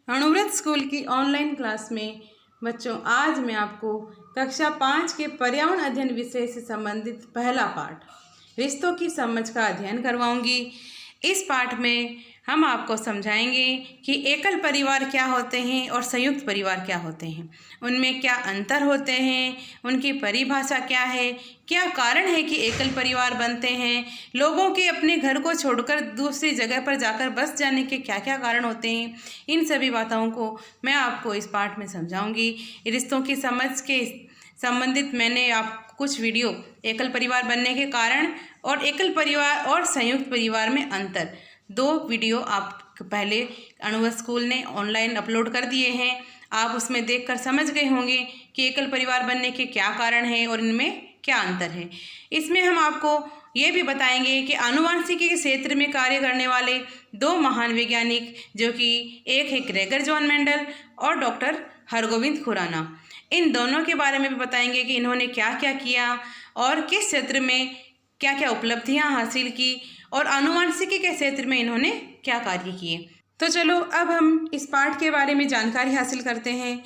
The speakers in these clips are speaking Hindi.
अणुव्रत स्कूल की ऑनलाइन क्लास में बच्चों आज मैं आपको कक्षा 5 के पर्यावरण अध्ययन विषय से संबंधित पहला पाठ रिश्तों की समझ का अध्ययन करवाऊंगी। इस पाठ में हम आपको समझाएंगे कि एकल परिवार क्या होते हैं और संयुक्त परिवार क्या होते हैं, उनमें क्या अंतर होते हैं, उनकी परिभाषा क्या है, क्या कारण है कि एकल परिवार बनते हैं, लोगों के अपने घर को छोड़कर दूसरी जगह पर जाकर बस जाने के क्या क्या कारण होते हैं। इन सभी बातों को मैं आपको इस पाठ में समझाऊंगी। रिश्तों की समझ के संबंधित मैंने आप कुछ वीडियो एकल परिवार बनने के कारण और एकल परिवार और संयुक्त परिवार में अंतर, दो वीडियो आप पहले अणुव्रत स्कूल ने ऑनलाइन अपलोड कर दिए हैं। आप उसमें देखकर समझ गए होंगे कि एकल परिवार बनने के क्या कारण हैं और इनमें क्या अंतर है। इसमें हम आपको ये भी बताएंगे कि आनुवंशिकी के क्षेत्र में कार्य करने वाले दो महान वैज्ञानिक, जो कि एक है ग्रेगर जॉन मेंडल और डॉक्टर हरगोविंद खुराना, इन दोनों के बारे में भी बताएंगे कि इन्होंने क्या क्या किया और किस क्षेत्र में क्या क्या उपलब्धियां हासिल की और आनुवंशिकी के क्षेत्र में इन्होंने क्या कार्य किए। तो चलो अब हम इस पाठ के बारे में जानकारी हासिल करते हैं।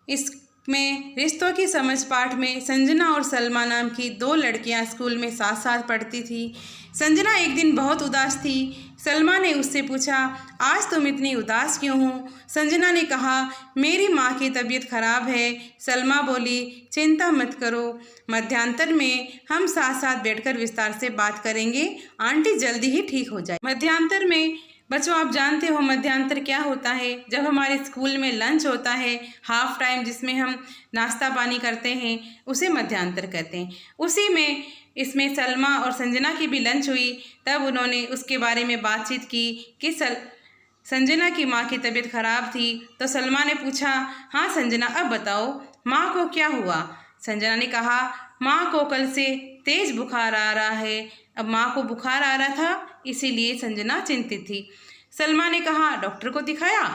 इसमें रिश्तों की समझ पाठ में संजना और सलमा नाम की दो लड़कियां स्कूल में साथ साथ पढ़ती थी। संजना एक दिन बहुत उदास थी। सलमा ने उससे पूछा, आज तुम इतनी उदास क्यों हो? संजना ने कहा, मेरी माँ की तबीयत खराब है। सलमा बोली, चिंता मत करो, मध्यांतर में हम साथ साथ बैठकर विस्तार से बात करेंगे, आंटी जल्दी ही ठीक हो जाए। मध्यांतर में बच्चों आप जानते हो मध्यांतर क्या होता है। जब हमारे स्कूल में लंच होता है, हाफ टाइम जिसमें हम नाश्ता पानी करते हैं, उसे मध्यांतर कहते हैं। उसी में इसमें सलमा और संजना की भी लंच हुई। तब उन्होंने उसके बारे में बातचीत की कि संजना की माँ की तबीयत खराब थी। तो सलमा ने पूछा, हाँ संजना अब बताओ माँ को क्या हुआ? संजना ने कहा, माँ को कल से तेज बुखार आ रहा है। अब माँ को बुखार आ रहा था इसीलिए संजना चिंतित थी। सलमा ने कहा, डॉक्टर को दिखाया?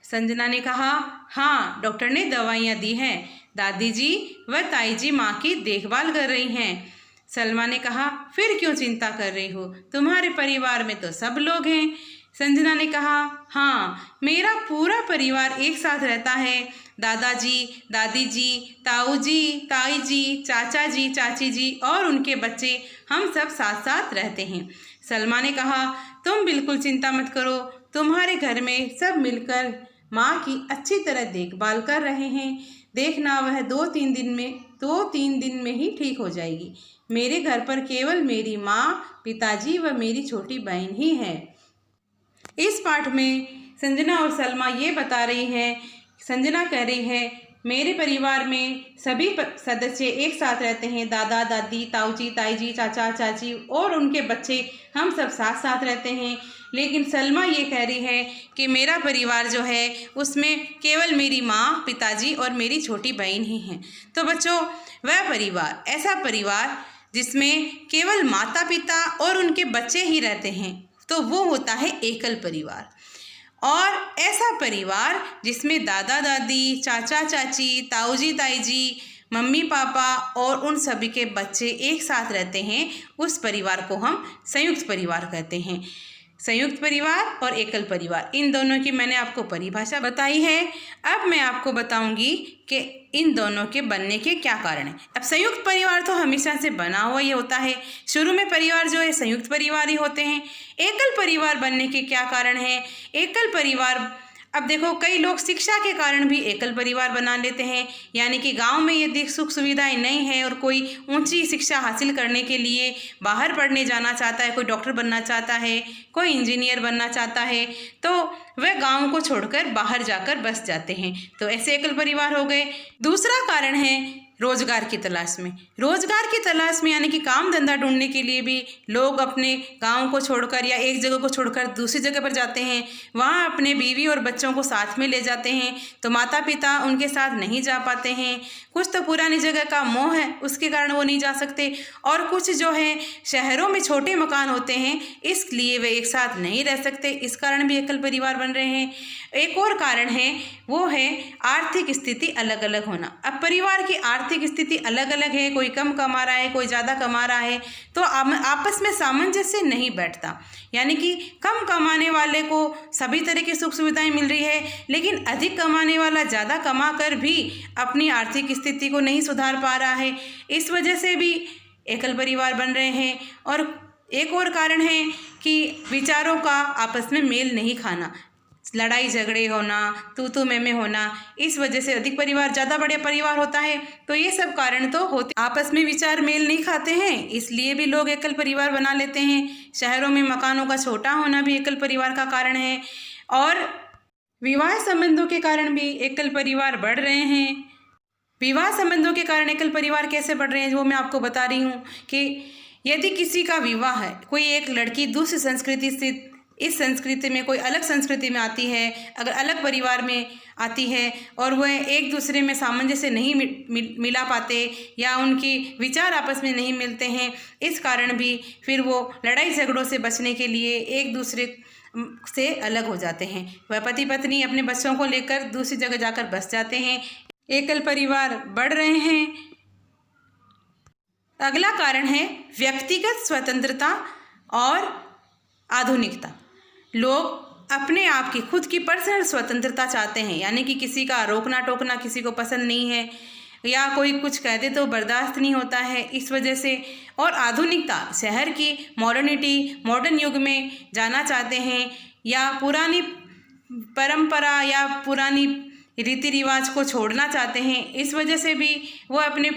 संजना ने कहा, हाँ डॉक्टर ने दवाइयाँ दी हैं, दादी जी व ताई जी माँ की देखभाल कर रही हैं। सलमा ने कहा, फिर क्यों चिंता कर रही हो, तुम्हारे परिवार में तो सब लोग हैं। संजना ने कहा, हाँ मेरा पूरा परिवार एक साथ रहता है, दादाजी दादी जी, ताऊ जी ताई जी, चाचा जी चाची जी और उनके बच्चे, हम सब साथ साथ रहते हैं। सलमा ने कहा, तुम बिल्कुल चिंता मत करो, तुम्हारे घर में सब मिलकर माँ की अच्छी तरह देखभाल कर रहे हैं। देखना वह दो तीन दिन में ही ठीक हो जाएगी। मेरे घर पर केवल मेरी माँ, पिताजी व मेरी छोटी बहन ही है। इस पाठ में संजना और सलमा ये बता रही है, संजना कह रही है, मेरे परिवार में सभी सदस्य एक साथ रहते हैं, दादा दादी, ताऊ जी ताई जी, चाचा चाची और उनके बच्चे, हम सब साथ साथ रहते हैं। लेकिन सलमा ये कह रही है कि मेरा परिवार जो है उसमें केवल मेरी माँ, पिताजी और मेरी छोटी बहन ही हैं। तो बच्चों वह परिवार, ऐसा परिवार जिसमें केवल माता पिता और उनके बच्चे ही रहते हैं, तो वो होता है एकल परिवार। और ऐसा परिवार जिसमें दादा दादी, चाचा चाची, ताऊ जी ताई जी, मम्मी पापा और उन सभी के बच्चे एक साथ रहते हैं, उस परिवार को हम संयुक्त परिवार कहते हैं। संयुक्त परिवार और एकल परिवार, इन दोनों की मैंने आपको परिभाषा बताई है। अब मैं आपको बताऊंगी कि इन दोनों के बनने के क्या कारण हैं। अब संयुक्त परिवार तो हमेशा से बना हुआ ही होता है, शुरू में परिवार जो है संयुक्त परिवार ही होते हैं। एकल परिवार बनने के क्या कारण हैं? एकल परिवार, अब देखो कई लोग शिक्षा के कारण भी एकल परिवार बना लेते हैं, यानी कि गांव में यदि सुख सुविधाएं नहीं है और कोई ऊंची शिक्षा हासिल करने के लिए बाहर पढ़ने जाना चाहता है, कोई डॉक्टर बनना चाहता है, कोई इंजीनियर बनना चाहता है, तो वह गांव को छोड़कर बाहर जाकर बस जाते हैं, तो ऐसे एकल परिवार हो गए। दूसरा कारण है रोजगार की तलाश में। रोजगार की तलाश में यानी कि काम धंधा ढूंढने के लिए भी लोग अपने गांव को छोड़कर या एक जगह को छोड़कर दूसरी जगह पर जाते हैं, वहां अपने बीवी और बच्चों को साथ में ले जाते हैं, तो माता पिता उनके साथ नहीं जा पाते हैं। कुछ तो पुरानी जगह का मोह है, उसके कारण वो नहीं जा सकते, और कुछ जो है शहरों में छोटे मकान होते हैं, इसलिए वे एक साथ नहीं रह सकते, इस कारण भी एकल परिवार बन रहे हैं। एक और कारण है, वो है आर्थिक स्थिति अलग अलग होना। अब परिवार की आर्थिक आर्थिक स्थिति अलग अलग है, कोई कम कमा रहा है, कोई ज़्यादा कमा रहा है, तो आपस में सामंजस्य नहीं बैठता। यानी कि कम कमाने वाले को सभी तरह की सुख सुविधाएं मिल रही है, लेकिन अधिक कमाने वाला ज़्यादा कमा कर भी अपनी आर्थिक स्थिति को नहीं सुधार पा रहा है। इस वजह से भी एकल परिवार बन रहे हैं। और एक और कारण है कि विचारों का आपस में मेल नहीं खाना, लड़ाई झगड़े होना, तू मैं होना, इस वजह से अधिक परिवार ज़्यादा बड़े परिवार होता है। तो ये सब कारण तो होते, आपस में विचार मेल नहीं खाते हैं, इसलिए भी लोग एकल परिवार बना लेते हैं। शहरों में मकानों का छोटा होना भी एकल परिवार का कारण है, और विवाह संबंधों के कारण भी एकल परिवार बढ़ रहे हैं। विवाह संबंधों के कारण एकल परिवार कैसे बढ़ रहे हैं वो मैं आपको बता रही हूँ कि यदि किसी का विवाह है, कोई एक लड़की दूसरी संस्कृति से इस संस्कृति में, कोई अलग संस्कृति में आती है, अगर अलग परिवार में आती है और वह एक दूसरे में सामंजस्य नहीं मिला पाते या उनकी विचार आपस में नहीं मिलते हैं, इस कारण भी फिर वो लड़ाई झगड़ों से बचने के लिए एक दूसरे से अलग हो जाते हैं। वह पति पत्नी अपने बच्चों को लेकर दूसरी जगह जाकर बस जाते हैं। एकल परिवार बढ़ रहे हैं। अगला कारण है व्यक्तिगत स्वतंत्रता और आधुनिकता। लोग अपने आप की खुद की पर्सनल स्वतंत्रता चाहते हैं, यानी कि किसी का रोकना टोकना किसी को पसंद नहीं है, या कोई कुछ कह दे तो बर्दाश्त नहीं होता है, इस वजह से। और आधुनिकता, शहर की मॉडर्निटी, मॉडर्न युग में जाना चाहते हैं, या पुरानी परंपरा या पुरानी रीति रिवाज को छोड़ना चाहते हैं। इस वजह से भी वो अपने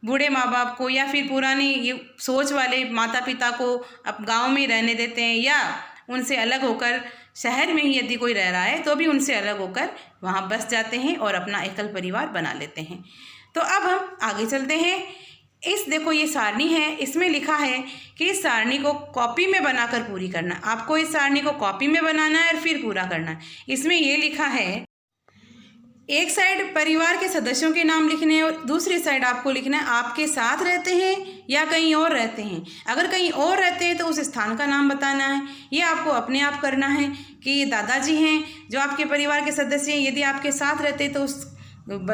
बूढ़े माँ बाप को या फिर पुरानी ये सोच वाले माता पिता को अब गांव में रहने देते हैं, या उनसे अलग होकर शहर में ही यदि कोई रह रहा है तो भी उनसे अलग होकर वहाँ बस जाते हैं और अपना एकल परिवार बना लेते हैं। तो अब हम आगे चलते हैं। देखो ये सारणी है, इसमें लिखा है कि इस सारणी को कॉपी में बनाकर पूरी करना। आपको इस सारणी को कॉपी में बनाना है और फिर पूरा करना है। इसमें ये लिखा है, एक साइड परिवार के सदस्यों के नाम लिखने हैं और दूसरी साइड आपको लिखना है आपके साथ रहते हैं या कहीं और रहते हैं। अगर कहीं और रहते हैं तो उस स्थान का नाम बताना है। ये आपको अपने आप करना है कि ये दादाजी हैं जो आपके परिवार के सदस्य हैं। यदि आपके साथ रहते हैं तो उस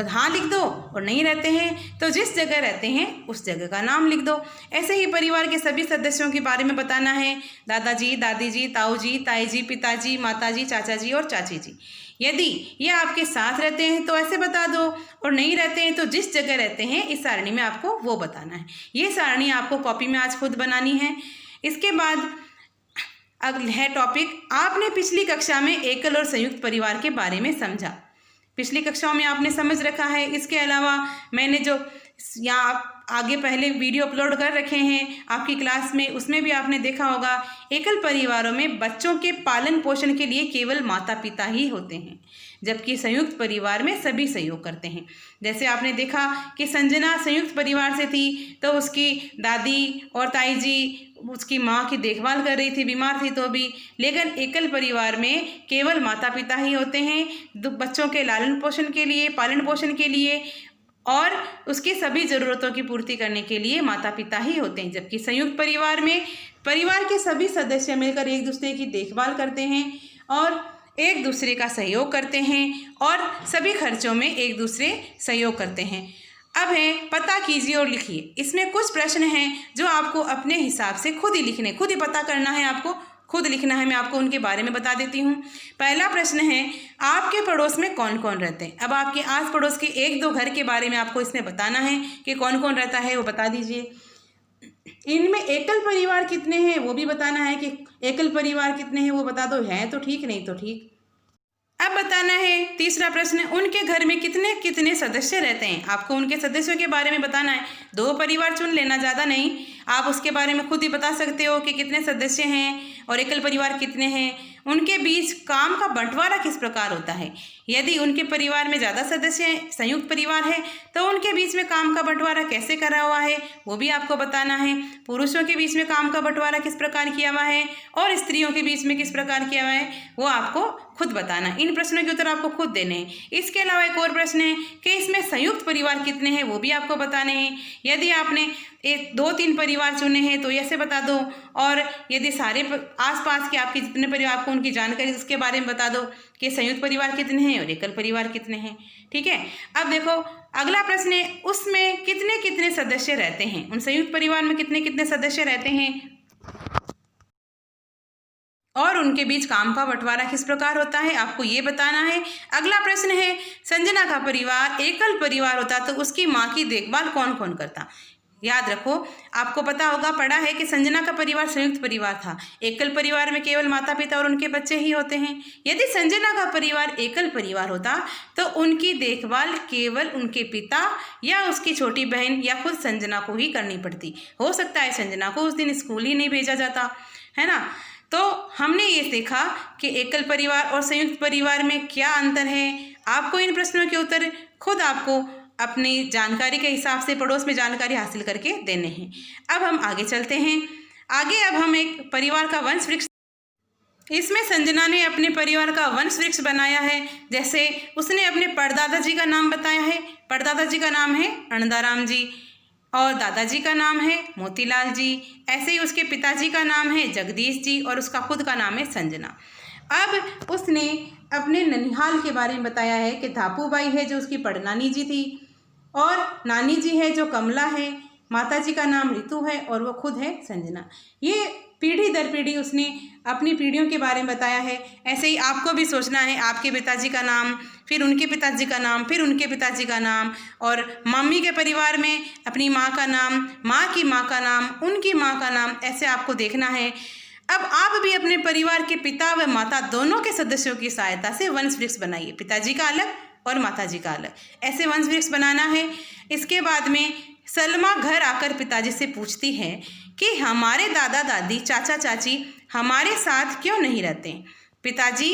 हाँ लिख दो, और नहीं रहते हैं तो जिस जगह रहते हैं उस जगह का नाम लिख दो। ऐसे ही परिवार के सभी सदस्यों के बारे में बताना है, दादाजी, दादी जी, ताऊ जी, ताई जी, पिताजी, माताजी, चाचा जी और चाची जी। यदि ये आपके साथ रहते हैं तो ऐसे बता दो, और नहीं रहते हैं तो जिस जगह रहते हैं इस सारणी में आपको वो बताना है। ये सारणी आपको कॉपी में आज खुद बनानी है। इसके बाद अगला है टॉपिक, आपने पिछली कक्षा में एकल और संयुक्त परिवार के बारे में समझा। पिछली कक्षाओं में आपने समझ रखा है। इसके अलावा मैंने जो यहाँ आगे पहले वीडियो अपलोड कर रखे हैं आपकी क्लास में, उसमें भी आपने देखा होगा एकल परिवारों में बच्चों के पालन पोषण के लिए केवल माता पिता ही होते हैं, जबकि संयुक्त परिवार में सभी सहयोग करते हैं। जैसे आपने देखा कि संजना संयुक्त परिवार से थी तो उसकी दादी और ताई जी उसकी माँ की देखभाल कर रही थी, बीमार थी तो भी। लेकिन एकल परिवार में केवल माता पिता ही होते हैं बच्चों के लालन पोषण के लिए, पालन पोषण के लिए, और उसकी सभी ज़रूरतों की पूर्ति करने के लिए माता पिता ही होते हैं। जबकि संयुक्त परिवार में परिवार के सभी सदस्य मिलकर एक दूसरे की देखभाल करते हैं और एक दूसरे का सहयोग करते हैं, और सभी खर्चों में एक दूसरे सहयोग करते हैं। अब है पता कीजिए और लिखिए। इसमें कुछ प्रश्न हैं जो आपको अपने हिसाब से खुद ही लिखने, खुद ही पता करना है, आपको खुद लिखना है। मैं आपको उनके बारे में बता देती हूँ। पहला प्रश्न है, आपके पड़ोस में कौन कौन रहते हैं। अब आपके आस पड़ोस के एक दो घर के बारे में आपको इसमें बताना है कि कौन कौन रहता है, वो बता दीजिए। इनमें एकल परिवार कितने हैं वो भी बताना है कि एकल परिवार कितने हैं वो बता दो, है तो ठीक, नहीं तो ठीक। अब बताना है तीसरा प्रश्न, उनके घर में कितने कितने सदस्य रहते हैं। आपको उनके सदस्यों के बारे में बताना है। 2 परिवार चुन लेना, ज़्यादा नहीं। आप उसके बारे में खुद ही बता सकते हो कि कितने सदस्य हैं और एकल परिवार कितने हैं। उनके बीच काम का बंटवारा किस प्रकार होता है। यदि उनके परिवार में ज़्यादा सदस्य हैं, संयुक्त परिवार है, तो उनके बीच में काम का बंटवारा कैसे करा हुआ है वो भी आपको बताना है। पुरुषों के बीच में काम का बंटवारा किस प्रकार किया हुआ है और स्त्रियों के बीच में किस प्रकार किया हुआ है वो आपको खुद बताना। इन प्रश्नों के उत्तर आपको खुद देने हैं। इसके अलावा एक और प्रश्न है कि इसमें संयुक्त परिवार कितने हैं, वो भी आपको बताने हैं। यदि आपने 2-3 परिवार चुने हैं तो ऐसे बता दो, और यदि सारे आसपास के आपके जितने परिवार आपको उनकी जानकारी उसके बारे में बता दो कि संयुक्त परिवार कितने हैं और एकल परिवार कितने हैं। ठीक है, अब देखो अगला प्रश्न है, उसमें कितने कितने सदस्य रहते हैं, उन संयुक्त परिवार में कितने कितने सदस्य रहते हैं और उनके बीच काम का बंटवारा किस प्रकार होता है, आपको ये बताना है। अगला प्रश्न है, संजना का परिवार एकल परिवार होता तो उसकी माँ की देखभाल कौन कौन करता। याद रखो, आपको पता होगा, पढ़ा है कि संजना का परिवार संयुक्त परिवार था। एकल परिवार में केवल माता पिता और उनके बच्चे ही होते हैं। यदि संजना का परिवार एकल परिवार होता तो उनकी देखभाल केवल उनके पिता या उसकी छोटी बहन या खुद संजना को ही करनी पड़ती। हो सकता है संजना को उस दिन स्कूल ही नहीं भेजा जाता, है ना। तो हमने ये देखा कि एकल परिवार और संयुक्त परिवार में क्या अंतर है। आपको इन प्रश्नों के उत्तर खुद आपको अपनी जानकारी के हिसाब से पड़ोस में जानकारी हासिल करके देने हैं। अब हम आगे चलते हैं। आगे अब हम एक परिवार का वंश वृक्ष, इसमें संजना ने अपने परिवार का वंश वृक्ष बनाया है। जैसे उसने अपने परदादा जी का नाम बताया है। परदादा जी का नाम है अनंदाराम जी और दादाजी का नाम है मोतीलाल जी। ऐसे ही उसके पिताजी का नाम है जगदीश जी और उसका खुद का नाम है संजना। अब उसने अपने ननिहाल के बारे में बताया है कि धापूबाई है जो उसकी पड़नानी जी थी, और नानी जी है जो कमला है, माताजी का नाम ऋतु है और वो खुद है संजना। ये पीढ़ी दर पीढ़ी उसने अपनी पीढ़ियों के बारे में बताया है। ऐसे ही आपको भी सोचना है, आपके पिताजी का नाम, फिर उनके पिताजी का नाम, फिर उनके पिताजी का नाम, और मम्मी के परिवार में अपनी माँ का नाम, माँ की माँ का नाम, उनकी माँ का नाम, ऐसे आपको देखना है। अब आप भी अपने परिवार के पिता व माता दोनों के सदस्यों की सहायता से वंश वृक्ष बनाइए। पिताजी का अलग और माताजी का अलग, ऐसे वंश वृक्ष बनाना है। इसके बाद में सलमा घर आकर पिताजी से पूछती है कि हमारे दादा दादी चाचा चाची हमारे साथ क्यों नहीं रहते। पिताजी,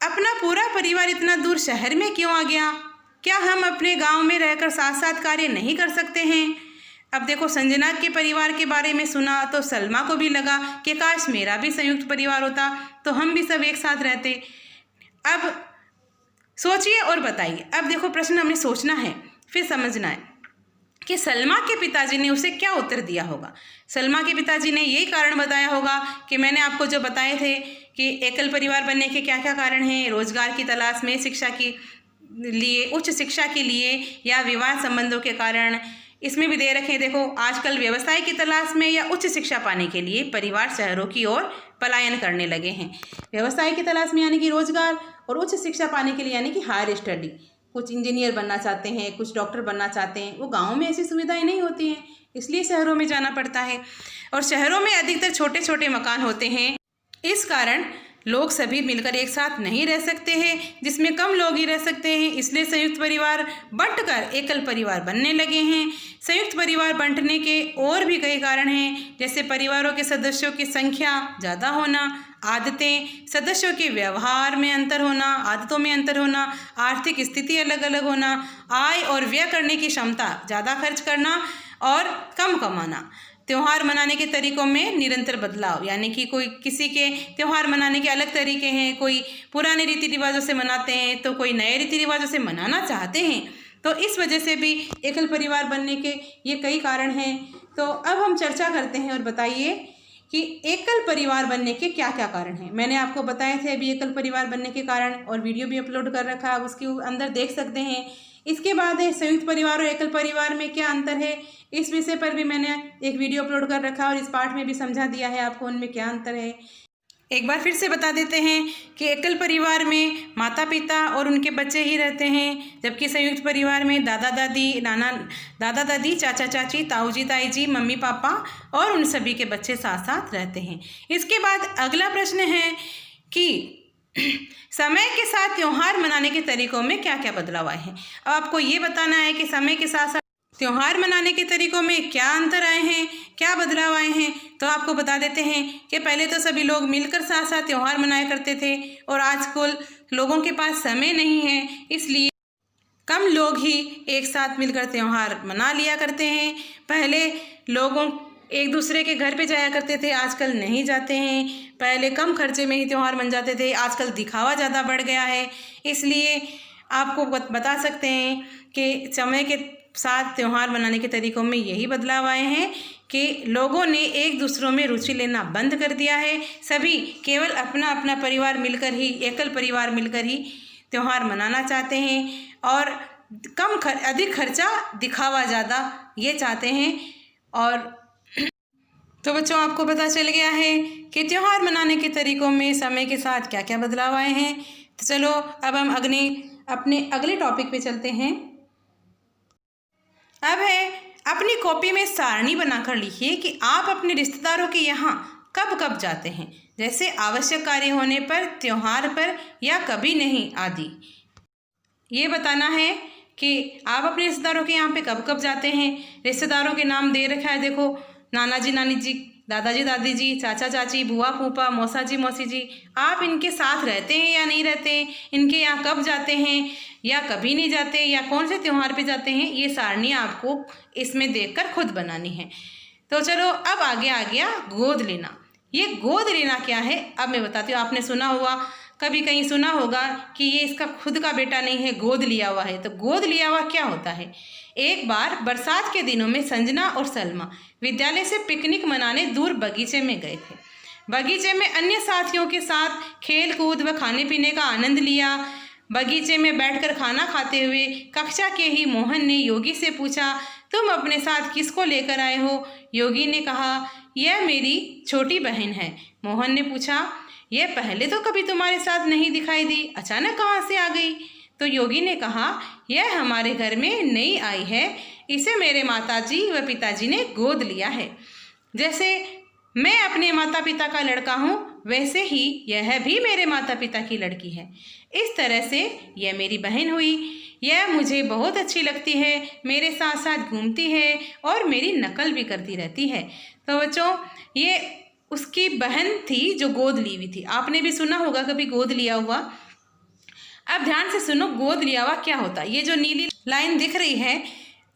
अपना पूरा परिवार इतना दूर शहर में क्यों आ गया? क्या हम अपने गांव में रहकर साथ साथ कार्य नहीं कर सकते हैं? अब देखो, संजना के परिवार के बारे में सुना तो सलमा को भी लगा कि काश मेरा भी संयुक्त परिवार होता तो हम भी सब एक साथ रहते। अब सोचिए और बताइए। अब देखो, प्रश्न हमें सोचना है, फिर समझना है कि सलमा के पिताजी ने उसे क्या उत्तर दिया होगा। सलमा के पिताजी ने यही कारण बताया होगा कि मैंने आपको जो बताए थे कि एकल परिवार बनने के क्या क्या कारण हैं, रोजगार की तलाश में, शिक्षा के लिए, उच्च शिक्षा के लिए, या विवाह संबंधों के कारण। इसमें भी दे रखे, देखो आजकल व्यवसाय की तलाश में या उच्च शिक्षा पाने के लिए परिवार शहरों की ओर पलायन करने लगे हैं। व्यवसाय की तलाश में यानी कि रोजगार, और उच्च शिक्षा पाने के लिए यानी कि हायर स्टडी, कुछ इंजीनियर बनना चाहते हैं, कुछ डॉक्टर बनना चाहते हैं। वो गाँव में ऐसी सुविधाएं नहीं होती हैं, इसलिए शहरों में जाना पड़ता है। और शहरों में अधिकतर छोटे छोटे मकान होते हैं, इस कारण लोग सभी मिलकर एक साथ नहीं रह सकते हैं, जिसमें कम लोग ही रह सकते हैं। इसलिए संयुक्त परिवार बंटकर एकल परिवार बनने लगे हैं। संयुक्त परिवार बंटने के और भी कई कारण हैं, जैसे परिवारों के सदस्यों की संख्या ज़्यादा होना, आदतें, सदस्यों के व्यवहार में अंतर होना, आदतों में अंतर होना, आर्थिक स्थिति अलग अलग होना, आय और व्यय करने की क्षमता, ज़्यादा खर्च करना और कम कमाना, त्यौहार मनाने के तरीकों में निरंतर बदलाव, यानी कि कोई किसी के त्यौहार मनाने के अलग तरीके हैं, कोई पुराने रीति रिवाजों से मनाते हैं तो कोई नए रीति रिवाजों से मनाना चाहते हैं। तो इस वजह से भी एकल परिवार बनने के ये कई कारण हैं। तो अब हम चर्चा करते हैं और बताइए कि एकल परिवार बनने के क्या क्या कारण हैं। मैंने आपको बताए थे अभी एकल परिवार बनने के कारण, और वीडियो भी अपलोड कर रखा है, उसके अंदर देख सकते हैं। इसके बाद है संयुक्त परिवार और एकल परिवार में क्या अंतर है, इस विषय पर भी मैंने एक वीडियो अपलोड कर रखा है और इस पाठ में भी समझा दिया है आपको उनमें क्या अंतर है। एक बार फिर से बता देते हैं कि एकल परिवार में माता पिता और उनके बच्चे ही रहते हैं, जबकि संयुक्त परिवार में दादा दादी, चाचा चाची, ताऊ जी ताई जी, मम्मी पापा और उन सभी के बच्चे साथ साथ रहते हैं। इसके बाद अगला प्रश्न है कि समय के साथ त्यौहार मनाने के तरीकों में क्या क्या बदलाव आए हैं। अब आपको ये बताना है कि समय के साथ साथ त्यौहार मनाने के तरीकों में क्या अंतर आए हैं, क्या बदलाव आए हैं। तो आपको बता देते हैं कि पहले तो सभी लोग मिलकर साथ साथ त्यौहार मनाया करते थे, और आजकल लोगों के पास समय नहीं है, इसलिए कम लोग ही एक साथ मिलकर त्यौहार मना लिया करते हैं। पहले लोगों एक दूसरे के घर पे जाया करते थे, आजकल नहीं जाते हैं। पहले कम खर्चे में ही त्यौहार बन जाते थे, आजकल दिखावा ज़्यादा बढ़ गया है। इसलिए आपको बता सकते हैं कि समय के साथ त्यौहार मनाने के तरीक़ों में यही बदलाव आए हैं कि लोगों ने एक दूसरों में रुचि लेना बंद कर दिया है। सभी केवल अपना अपना परिवार मिलकर ही, एकल परिवार मिलकर ही त्यौहार मनाना चाहते हैं और अधिक खर्चा, दिखावा ज़्यादा, ये चाहते हैं। और तो बच्चों, आपको पता चल गया है कि त्यौहार मनाने के तरीक़ों में समय के साथ क्या क्या बदलाव आए हैं। तो चलो अब हम अपने अगले टॉपिक पे चलते हैं। अब है, अपनी कॉपी में सारणी बनाकर लिखिए कि आप अपने रिश्तेदारों के यहाँ कब कब जाते हैं, जैसे आवश्यक कार्य होने पर, त्योहार पर, या कभी नहीं आदि। ये बताना है कि आप अपने रिश्तेदारों के यहाँ पे कब कब जाते हैं। रिश्तेदारों के नाम दे रखा है, देखो, नाना जी नानी जी, दादाजी दादी जी, चाचा चाची, बुआ फूफा, मौसा जी मौसी जी। आप इनके साथ रहते हैं या नहीं रहते हैं, इनके यहाँ कब जाते हैं या कभी नहीं जाते, या कौन से त्यौहार पे जाते हैं, ये सारणी आपको इसमें देखकर खुद बनानी है। तो चलो अब आगे आ गया गोद लेना। ये गोद लेना क्या है, अब मैं बताती हूँ। आपने सुना होगा, कभी कहीं सुना होगा कि ये इसका खुद का बेटा नहीं है, गोद लिया हुआ है। तो गोद लिया हुआ क्या होता है? एक बार बरसात के दिनों में संजना और सलमा विद्यालय से पिकनिक मनाने दूर बगीचे में गए थे। बगीचे में अन्य साथियों के साथ खेल कूद व खाने पीने का आनंद लिया। बगीचे में बैठकर खाना खाते हुए कक्षा के ही मोहन ने योगी से पूछा, तुम अपने साथ किसको लेकर आए हो? योगी ने कहा, यह मेरी छोटी बहन है। मोहन ने पूछा, यह पहले तो कभी तुम्हारे साथ नहीं दिखाई दी, अचानक कहाँ से आ गई? तो योगी ने कहा, यह हमारे घर में नई आई है, इसे मेरे माताजी व पिताजी ने गोद लिया है। जैसे मैं अपने माता पिता का लड़का हूँ, वैसे ही यह भी मेरे माता पिता की लड़की है। इस तरह से यह मेरी बहन हुई। यह मुझे बहुत अच्छी लगती है, मेरे साथ साथ घूमती है और मेरी नकल भी करती रहती है। तो बच्चों, ये उसकी बहन थी जो गोद ली हुई थी। आपने भी सुना होगा कभी गोद लिया हुआ। अब ध्यान से सुनो, गोद लिया हुआ क्या होता है। ये जो नीली लाइन दिख रही है,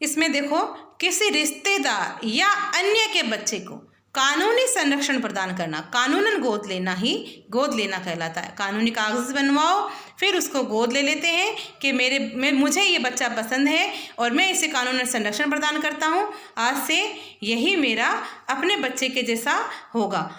इसमें देखो, किसी रिश्तेदार या अन्य के बच्चे को कानूनी संरक्षण प्रदान करना, कानूनन गोद लेना ही गोद लेना कहलाता है। कानूनी कागज बनवाओ, फिर उसको गोद ले लेते हैं कि मुझे ये बच्चा पसंद है और मैं इसे कानूनन संरक्षण प्रदान करता हूँ, आज से यही मेरा अपने बच्चे के जैसा होगा,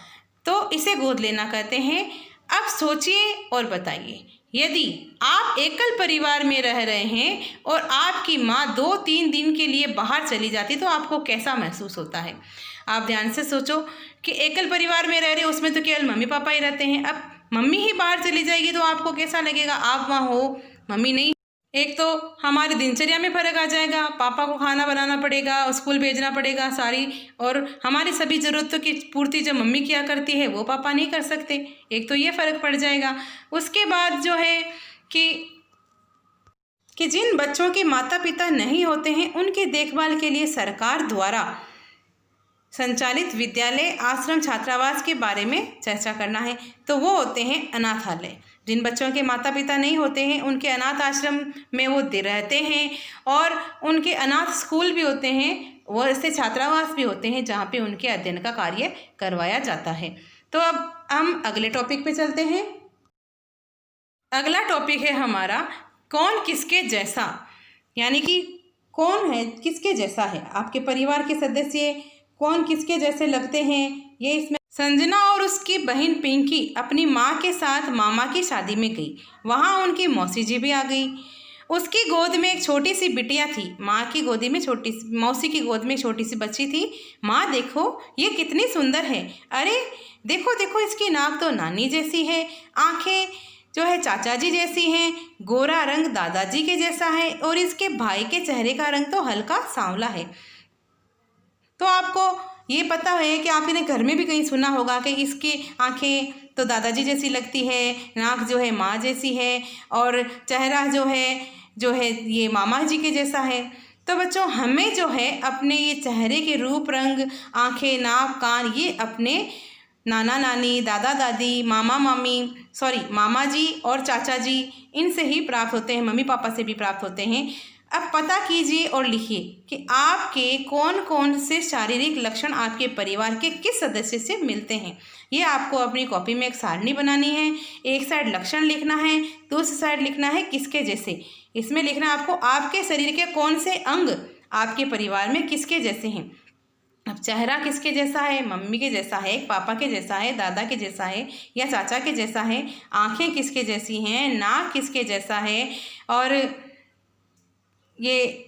तो इसे गोद लेना कहते हैं। अब सोचिए और बताइए, यदि आप एकल परिवार में रह रहे हैं और आपकी माँ 2-3 दिन के लिए बाहर चली जाती, तो आपको कैसा महसूस होता है? आप ध्यान से सोचो कि एकल परिवार में रह रहे, उसमें तो केवल मम्मी पापा ही रहते हैं। अब मम्मी ही बाहर चली जाएगी तो आपको कैसा लगेगा? आप वहाँ हो, मम्मी नहीं। एक तो हमारी दिनचर्या में फ़र्क आ जाएगा, पापा को खाना बनाना पड़ेगा, स्कूल भेजना पड़ेगा सारी, और हमारी सभी ज़रूरतों की पूर्ति जो मम्मी किया करती है वो पापा नहीं कर सकते। एक तो ये फ़र्क पड़ जाएगा। उसके बाद जो है कि जिन बच्चों के माता पिता नहीं होते हैं, उनकी देखभाल के लिए सरकार द्वारा संचालित विद्यालय, आश्रम, छात्रावास के बारे में चर्चा करना है। तो वो होते हैं अनाथालय। जिन बच्चों के माता पिता नहीं होते हैं, उनके अनाथ आश्रम में वो रहते हैं, और उनके अनाथ स्कूल भी होते हैं, वो ऐसे छात्रावास भी होते हैं जहाँ पे उनके अध्ययन का कार्य करवाया जाता है। तो अब हम अगले टॉपिक पे चलते हैं। अगला टॉपिक है हमारा कौन किसके जैसा, यानी कि कौन है किसके जैसा है। आपके परिवार के सदस्य कौन किसके जैसे लगते हैं, ये इसमें। संजना और उसकी बहन पिंकी अपनी माँ के साथ मामा की शादी में गई। वहाँ उनकी मौसी जी भी आ गई। उसकी गोद में एक छोटी सी बिटिया थी। माँ की गोदी में मौसी की गोद में छोटी सी बच्ची थी। माँ देखो, ये कितनी सुंदर है। अरे देखो देखो, इसकी नाक तो नानी जैसी है, आंखें जो है चाचा जी जैसी हैं, गोरा रंग दादाजी के जैसा है, और इसके भाई के चेहरे का रंग तो हल्का सांवला है। तो आपको ये पता है कि आपने घर में भी कहीं सुना होगा कि इसकी आंखें तो दादाजी जैसी लगती है, नाक जो है माँ जैसी है, और चेहरा जो है ये मामा जी के जैसा है। तो बच्चों, हमें जो है अपने ये चेहरे के रूप, रंग, आंखें, नाक, कान, ये अपने नाना नानी, दादा दादी, मामा जी और चाचा जी, इनसे ही प्राप्त होते हैं, मम्मी पापा से भी प्राप्त होते हैं। अब पता कीजिए और लिखिए कि आपके कौन कौन से शारीरिक लक्षण आपके परिवार के किस सदस्य से मिलते हैं। ये आपको अपनी कॉपी में एक सारणी बनानी है। एक साइड लक्षण लिखना है, दूसरी साइड लिखना है किसके जैसे। इसमें लिखना आपको आपके शरीर के कौन से अंग आपके परिवार में किसके जैसे हैं। अब चेहरा किसके जैसा है, मम्मी के जैसा है, पापा के जैसा है, दादा के जैसा है या चाचा के जैसा है। आँखें किसके जैसी हैं, नाक किसके जैसा है, और ये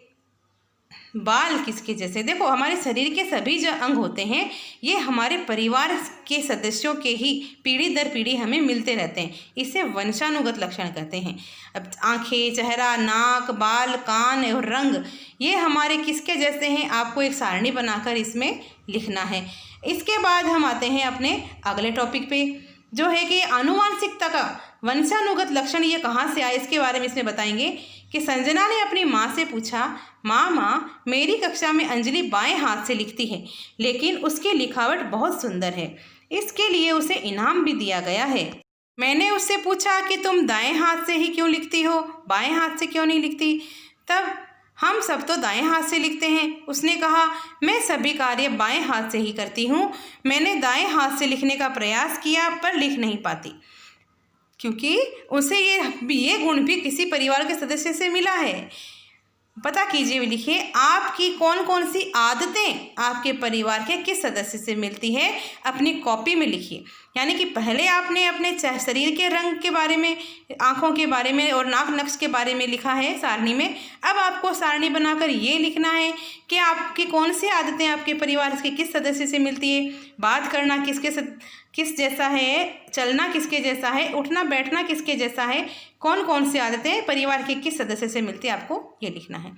बाल किसके जैसे। देखो, हमारे शरीर के सभी जो अंग होते हैं ये हमारे परिवार के सदस्यों के ही पीढ़ी दर पीढ़ी हमें मिलते रहते हैं। इसे वंशानुगत लक्षण कहते हैं। अब आंखें, चेहरा, नाक, बाल, कान और रंग ये हमारे किसके जैसे हैं, आपको एक सारणी बनाकर इसमें लिखना है। इसके बाद हम आते हैं अपने अगले टॉपिक पे, जो है कि आनुवांशिकता का वंशानुगत लक्षण ये कहाँ से आए, इसके बारे में इसमें बताएंगे कि संजना ने अपनी माँ से पूछा, माँ, मेरी कक्षा में अंजलि बाएं हाथ से लिखती है, लेकिन उसकी लिखावट बहुत सुंदर है। इसके लिए उसे इनाम भी दिया गया है। मैंने उससे पूछा कि तुम दाएं हाथ से ही क्यों लिखती हो, बाएं हाथ से क्यों नहीं लिखती। तब हम सब तो दाएं हाथ से लिखते हैं। उसने कहा, मैं सभी कार्य बाएं हाथ से ही करती हूँ। मैंने दाएं हाथ से लिखने का प्रयास किया पर लिख नहीं पाती, क्योंकि उसे ये गुण भी किसी परिवार के सदस्य से मिला है। पता कीजिए, लिखिए आपकी कौन कौन सी आदतें आपके परिवार के किस सदस्य से मिलती है, अपनी कॉपी में लिखिए। यानी कि पहले आपने अपने शरीर के रंग के बारे में, आँखों के बारे में और नाक नक्श के बारे में लिखा है सारणी में। अब आपको सारणी बनाकर ये लिखना है कि आपकी कौन सी आदतें आपके परिवार के किस सदस्य से मिलती है। बात करना किस जैसा है, चलना किसके जैसा है, उठना बैठना किसके जैसा है, कौन कौन सी आदतें परिवार के किस सदस्य से मिलती है, आपको ये लिखना है।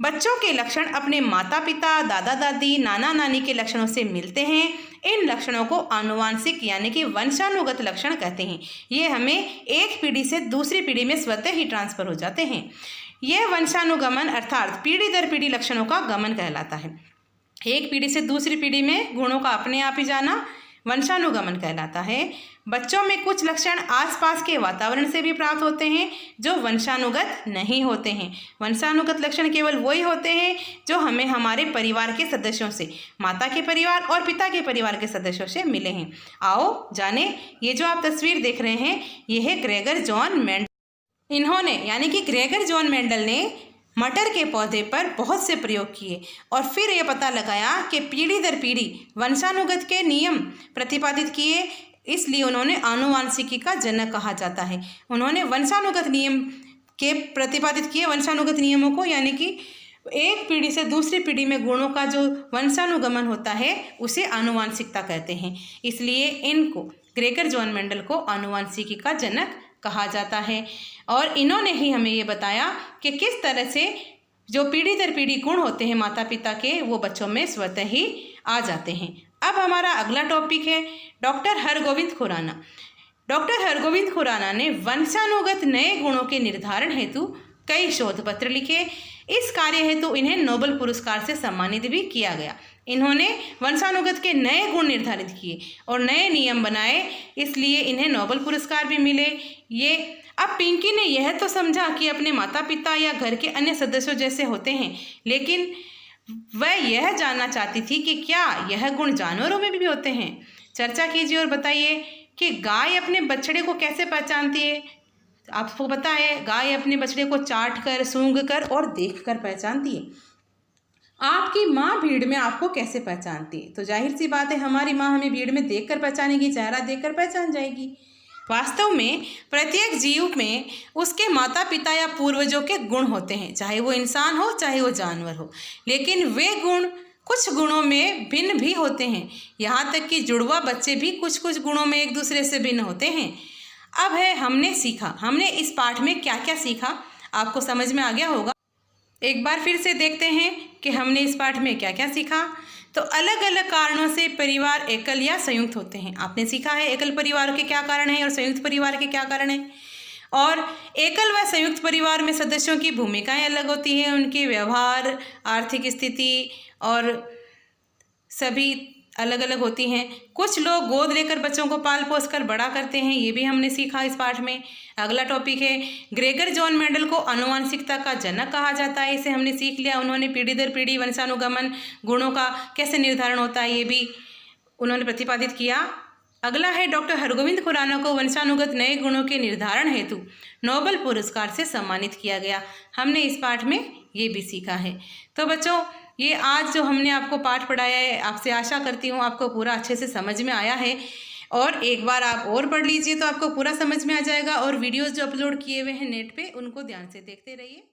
बच्चों के लक्षण अपने माता पिता, दादा दादी, नाना नानी के लक्षणों से मिलते हैं। इन लक्षणों को आनुवांशिक यानी कि वंशानुगत लक्षण कहते हैं। ये हमें एक पीढ़ी से दूसरी पीढ़ी में स्वतः ही ट्रांसफर हो जाते हैं। यह वंशानुगमन अर्थात पीढ़ी दर पीढ़ी लक्षणों का गमन कहलाता है। एक पीढ़ी से दूसरी पीढ़ी में गुणों का अपने आप ही जाना वंशानुगमन कहलाता है। बच्चों में कुछ लक्षण आसपास के वातावरण से भी प्राप्त होते हैं जो वंशानुगत नहीं होते हैं। वंशानुगत लक्षण केवल वही होते हैं जो हमें हमारे परिवार के सदस्यों से, माता के परिवार और पिता के परिवार के सदस्यों से मिले हैं। आओ जाने, ये जो आप तस्वीर देख रहे हैं ये है ग्रेगर जॉन मेंडल। इन्होंने यानी कि ग्रेगर जॉन मेंडल ने मटर के पौधे पर बहुत से प्रयोग किए और फिर ये पता लगाया कि पीढ़ी दर पीढ़ी वंशानुगत के नियम प्रतिपादित किए। इसलिए उन्होंने आनुवांशिकी का जनक कहा जाता है। उन्होंने वंशानुगत नियम के प्रतिपादित किए, वंशानुगत नियमों को, यानी कि एक पीढ़ी से दूसरी पीढ़ी में गुणों का जो वंशानुगमन होता है उसे आनुवांशिकता कहते हैं। इसलिए इनको, ग्रेगर जॉन मेंडल को आनुवांशिकी का जनक कहा जाता है। और इन्होंने ही हमें ये बताया कि किस तरह से जो पीढ़ी दर पीढ़ी गुण होते हैं माता पिता के, वो बच्चों में स्वतः ही आ जाते हैं। अब हमारा अगला टॉपिक है डॉक्टर हरगोविंद खुराना। डॉक्टर हरगोविंद खुराना ने वंशानुगत नए गुणों के निर्धारण हेतु कई शोध पत्र लिखे। इस कार्य हेतु इन्हें नोबेल पुरस्कार से सम्मानित भी किया गया। इन्होंने वंशानुगत के नए गुण निर्धारित किए और नए नियम बनाए, इसलिए इन्हें नोबेल पुरस्कार भी मिले। ये अब पिंकी ने यह तो समझा कि अपने माता पिता या घर के अन्य सदस्यों जैसे होते हैं, लेकिन वह यह जानना चाहती थी कि क्या यह गुण जानवरों में भी होते हैं। चर्चा कीजिए और बताइए कि गाय अपने बछड़े को कैसे पहचानती है। आपको पता है, गाय अपने बछड़े को चाट कर, सूंघ कर और देख कर पहचानती है। आपकी माँ भीड़ में आपको कैसे पहचानती है? तो जाहिर सी बात है, हमारी माँ हमें भीड़ में देखकर पहचानेगी, चेहरा देखकर पहचान जाएगी। वास्तव में प्रत्येक जीव में उसके माता पिता या पूर्वजों के गुण होते हैं, चाहे वो इंसान हो चाहे वो जानवर हो, लेकिन वे गुण कुछ गुणों में भिन्न भी होते हैं। यहाँ तक कि जुड़वा बच्चे भी कुछ कुछ गुणों में एक दूसरे से भिन्न होते हैं। अब है हमने इस पाठ में क्या क्या सीखा, आपको समझ में आ गया होगा। एक बार फिर से देखते हैं कि हमने इस पाठ में क्या क्या सीखा। तो अलग अलग कारणों से परिवार एकल या संयुक्त होते हैं। आपने सीखा है एकल परिवार के क्या कारण हैं और संयुक्त परिवार के क्या कारण हैं। और एकल व संयुक्त परिवार में सदस्यों की भूमिकाएं अलग होती हैं, उनके व्यवहार, आर्थिक स्थिति और सभी अलग अलग होती हैं। कुछ लोग गोद लेकर बच्चों को पाल पोस कर बड़ा करते हैं, ये भी हमने सीखा इस पाठ में। अगला टॉपिक है ग्रेगर जॉन मेंडल को आनुवंशिकता का जनक कहा जाता है, इसे हमने सीख लिया। उन्होंने पीढ़ी दर पीढ़ी वंशानुगमन गुणों का कैसे निर्धारण होता है ये भी उन्होंने प्रतिपादित किया। अगला है डॉक्टर हरगोविंद खुराना को वंशानुगत नए गुणों के निर्धारण हेतु नोबेल पुरस्कार से सम्मानित किया गया। हमने इस पाठ में ये भी सीखा है। तो बच्चों, ये आज जो हमने आपको पाठ पढ़ाया है, आपसे आशा करती हूँ आपको पूरा अच्छे से समझ में आया है। और एक बार आप और पढ़ लीजिए तो आपको पूरा समझ में आ जाएगा। और वीडियोज़ जो अपलोड किए हुए हैं नेट पे, उनको ध्यान से देखते रहिए।